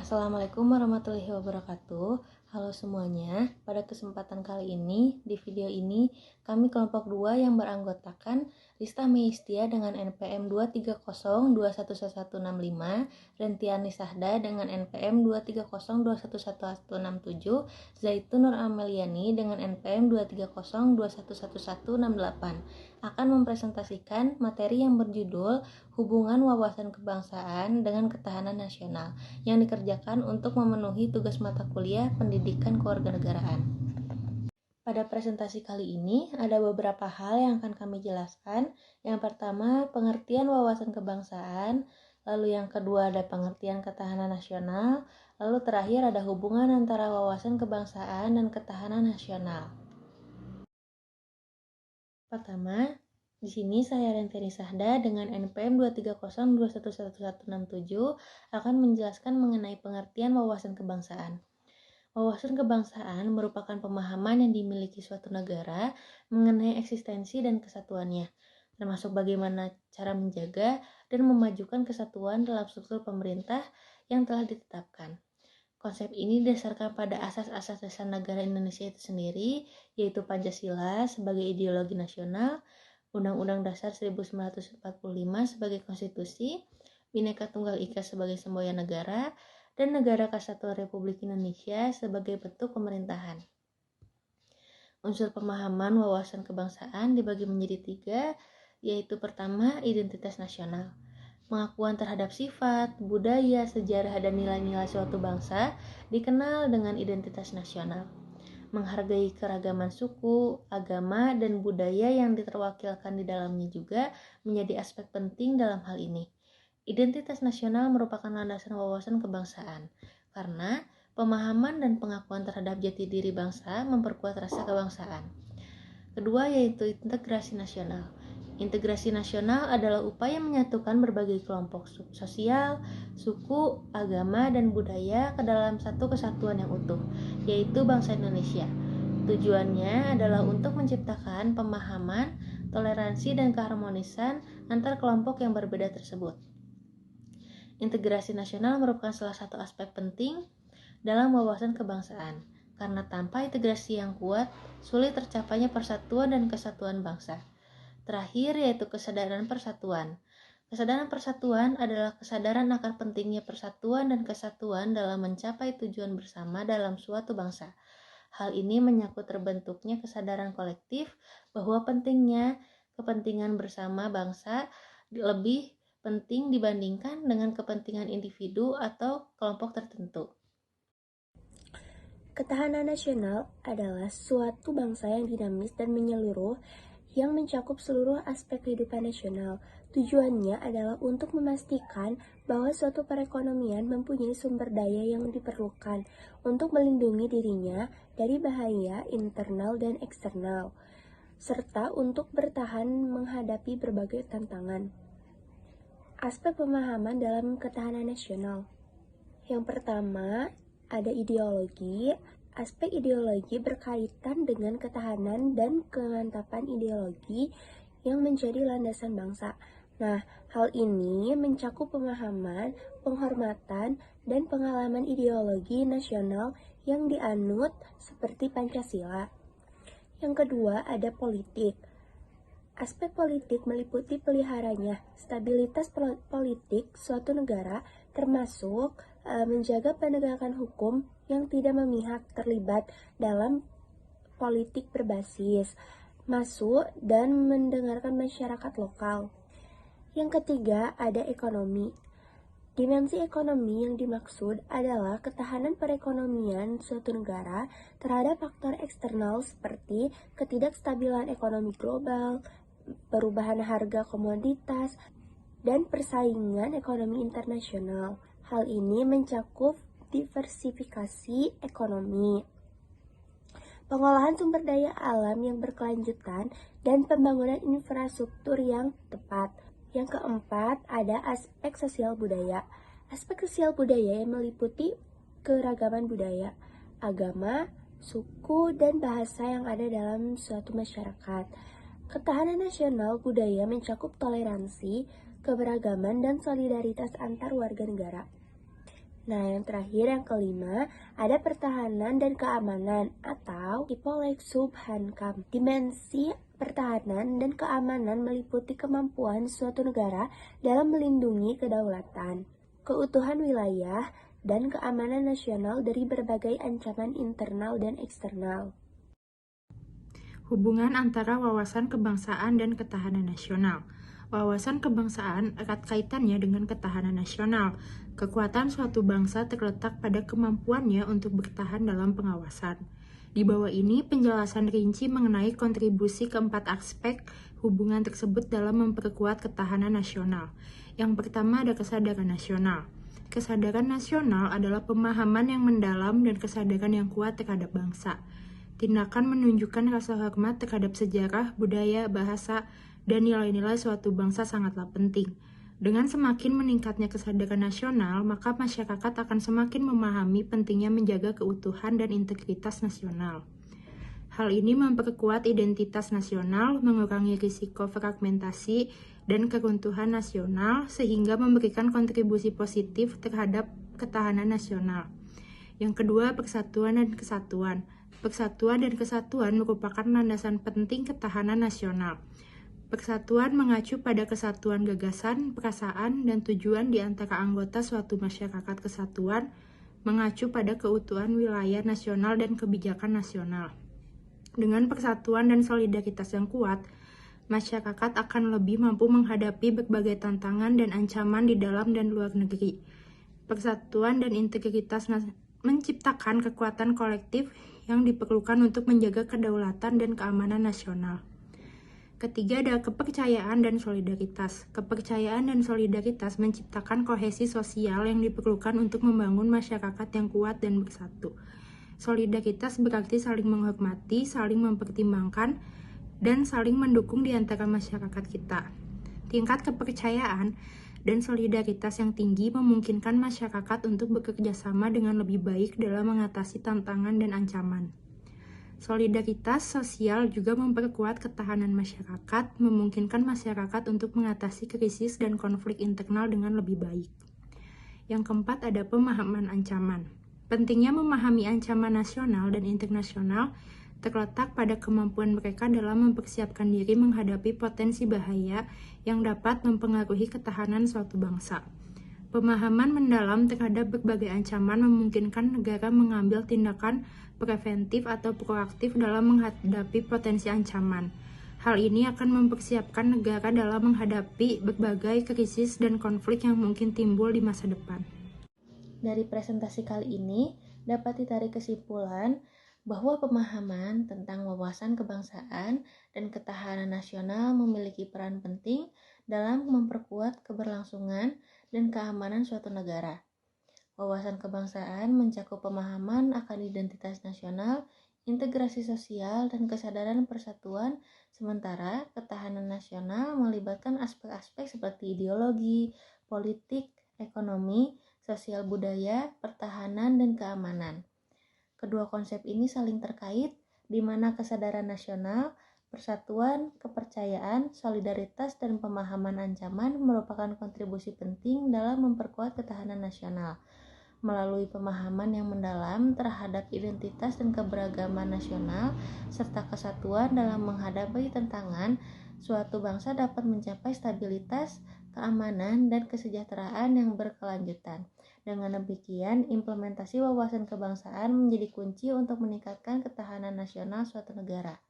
Assalamualaikum warahmatullahi wabarakatuh. Halo semuanya, pada kesempatan kali ini, di video ini, kami kelompok 2 yang beranggotakan Rista Meistia dengan NPM 230211165, Rentiani Sahda dengan NPM 230211167, Zaitun Nur Ameliani dengan NPM 230211168 akan mempresentasikan materi yang berjudul Hubungan Wawasan Kebangsaan dengan Ketahanan Nasional yang dikerjakan untuk memenuhi tugas mata kuliah pendidikan kewarganegaraan. Pada presentasi kali ini ada beberapa hal yang akan kami jelaskan. Yang pertama, pengertian wawasan kebangsaan, lalu yang kedua ada pengertian ketahanan nasional, lalu terakhir ada hubungan antara wawasan kebangsaan dan ketahanan nasional. Pertama, di sini saya Rentiani Sahda dengan NPM 230211167 akan menjelaskan mengenai pengertian wawasan kebangsaan. Wawasan kebangsaan merupakan pemahaman yang dimiliki suatu negara mengenai eksistensi dan kesatuannya, termasuk bagaimana cara menjaga dan memajukan kesatuan dalam struktur pemerintah yang telah ditetapkan. Konsep ini didasarkan pada asas-asas dasar negara Indonesia itu sendiri, yaitu Pancasila sebagai ideologi nasional, Undang-Undang Dasar 1945 sebagai konstitusi, Bhinneka Tunggal Ika sebagai semboyan negara, dan Negara Kesatuan Republik Indonesia sebagai bentuk pemerintahan. Unsur pemahaman wawasan kebangsaan dibagi menjadi 3, yaitu pertama, identitas nasional. Pengakuan terhadap sifat, budaya, sejarah, dan nilai-nilai suatu bangsa dikenal dengan identitas nasional. Menghargai keragaman suku, agama, dan budaya yang diterwakilkan di dalamnya juga menjadi aspek penting dalam hal ini. Identitas nasional merupakan landasan wawasan kebangsaan, karena pemahaman dan pengakuan terhadap jati diri bangsa memperkuat rasa kebangsaan. Kedua yaitu integrasi nasional. Integrasi nasional adalah upaya menyatukan berbagai kelompok sosial, suku, agama, dan budaya ke dalam satu kesatuan yang utuh, yaitu bangsa Indonesia. Tujuannya adalah untuk menciptakan pemahaman, toleransi, dan keharmonisan antar kelompok yang berbeda tersebut. Integrasi nasional merupakan salah satu aspek penting dalam wawasan kebangsaan, karena tanpa integrasi yang kuat, sulit tercapainya persatuan dan kesatuan bangsa. Terakhir yaitu kesadaran persatuan. Kesadaran persatuan adalah kesadaran akan pentingnya persatuan dan kesatuan dalam mencapai tujuan bersama dalam suatu bangsa. Hal ini menyangkut terbentuknya kesadaran kolektif bahwa pentingnya kepentingan bersama bangsa lebih penting dibandingkan dengan kepentingan individu atau kelompok tertentu. Ketahanan nasional adalah suatu bangsa yang dinamis dan menyeluruh yang mencakup seluruh aspek kehidupan nasional. Tujuannya adalah untuk memastikan bahwa suatu perekonomian mempunyai sumber daya yang diperlukan untuk melindungi dirinya dari bahaya internal dan eksternal, serta untuk bertahan menghadapi berbagai tantangan. Aspek pemahaman dalam ketahanan nasional. Yang pertama, ada ideologi. Aspek ideologi berkaitan dengan ketahanan dan kemantapan ideologi yang menjadi landasan bangsa. Nah, hal ini mencakup pemahaman, penghormatan, dan pengalaman ideologi nasional yang dianut seperti Pancasila. Yang kedua, ada politik. Aspek politik meliputi peliharanya stabilitas politik suatu negara, termasuk menjaga penegakan hukum yang tidak memihak terlibat dalam politik berbasis, masuk dan mendengarkan masyarakat lokal. Yang ketiga, ada ekonomi. Dimensi ekonomi yang dimaksud adalah ketahanan perekonomian suatu negara terhadap faktor eksternal seperti ketidakstabilan ekonomi global, perubahan harga komoditas, dan persaingan ekonomi internasional. Hal ini mencakup diversifikasi ekonomi, pengolahan sumber daya alam yang berkelanjutan, dan pembangunan infrastruktur yang tepat. Yang keempat, ada aspek sosial budaya. Aspek sosial budaya yang meliputi keragaman budaya, agama, suku, dan bahasa yang ada dalam suatu masyarakat. Ketahanan nasional budaya mencakup toleransi, keberagaman, dan solidaritas antar warga negara. Nah, yang terakhir, yang kelima, ada pertahanan dan keamanan atau Ipolek Subhankam. Dimensi pertahanan dan keamanan meliputi kemampuan suatu negara dalam melindungi kedaulatan, keutuhan wilayah, dan keamanan nasional dari berbagai ancaman internal dan eksternal. Hubungan antara wawasan kebangsaan dan ketahanan nasional. Wawasan kebangsaan erat kaitannya dengan ketahanan nasional. Kekuatan suatu bangsa terletak pada kemampuannya untuk bertahan dalam pengawasan. Di bawah ini penjelasan rinci mengenai kontribusi keempat aspek hubungan tersebut dalam memperkuat ketahanan nasional. Yang pertama ada kesadaran nasional. Kesadaran nasional adalah pemahaman yang mendalam dan kesadaran yang kuat terhadap bangsa. Tindakan menunjukkan rasa hormat terhadap sejarah, budaya, bahasa, dan nilai-nilai suatu bangsa sangatlah penting. Dengan semakin meningkatnya kesadaran nasional, maka masyarakat akan semakin memahami pentingnya menjaga keutuhan dan integritas nasional. Hal ini memperkuat identitas nasional, mengurangi risiko fragmentasi dan keruntuhan nasional, sehingga memberikan kontribusi positif terhadap ketahanan nasional. Yang kedua, persatuan dan kesatuan. Persatuan dan kesatuan merupakan landasan penting ketahanan nasional. Persatuan mengacu pada kesatuan gagasan, perasaan, dan tujuan di antara anggota suatu masyarakat. Kesatuan mengacu pada keutuhan wilayah nasional dan kebijakan nasional. Dengan persatuan dan solidaritas yang kuat, masyarakat akan lebih mampu menghadapi berbagai tantangan dan ancaman di dalam dan luar negeri. Persatuan dan integritas menciptakan kekuatan kolektif yang diperlukan untuk menjaga kedaulatan dan keamanan nasional. Ketiga ada kepercayaan dan solidaritas. Kepercayaan dan solidaritas menciptakan kohesi sosial yang diperlukan untuk membangun masyarakat yang kuat dan bersatu. Solidaritas berarti saling menghormati, saling mempertimbangkan, dan saling mendukung di antara masyarakat kita. Tingkat kepercayaan dan solidaritas yang tinggi memungkinkan masyarakat untuk bekerja sama dengan lebih baik dalam mengatasi tantangan dan ancaman. Solidaritas sosial juga memperkuat ketahanan masyarakat, memungkinkan masyarakat untuk mengatasi krisis dan konflik internal dengan lebih baik. Yang keempat ada pemahaman ancaman. Pentingnya memahami ancaman nasional dan internasional terletak pada kemampuan mereka dalam mempersiapkan diri menghadapi potensi bahaya yang dapat mempengaruhi ketahanan suatu bangsa. Pemahaman mendalam terhadap berbagai ancaman memungkinkan negara mengambil tindakan preventif atau proaktif dalam menghadapi potensi ancaman. Hal ini akan mempersiapkan negara dalam menghadapi berbagai krisis dan konflik yang mungkin timbul di masa depan. Dari presentasi kali ini dapat ditarik kesimpulan bahwa pemahaman tentang wawasan kebangsaan dan ketahanan nasional memiliki peran penting dalam memperkuat keberlangsungan dan keamanan suatu negara. Wawasan kebangsaan mencakup pemahaman akan identitas nasional, integrasi sosial, dan kesadaran persatuan, sementara ketahanan nasional melibatkan aspek-aspek seperti ideologi, politik, ekonomi, sosial budaya, pertahanan, dan keamanan. Kedua konsep ini saling terkait, di mana kesadaran nasional, persatuan, kepercayaan, solidaritas, dan pemahaman ancaman merupakan kontribusi penting dalam memperkuat ketahanan nasional. Melalui pemahaman yang mendalam terhadap identitas dan keberagaman nasional, serta kesatuan dalam menghadapi tantangan, suatu bangsa dapat mencapai stabilitas, keamanan, dan kesejahteraan yang berkelanjutan. Dengan demikian, implementasi wawasan kebangsaan menjadi kunci untuk meningkatkan ketahanan nasional suatu negara.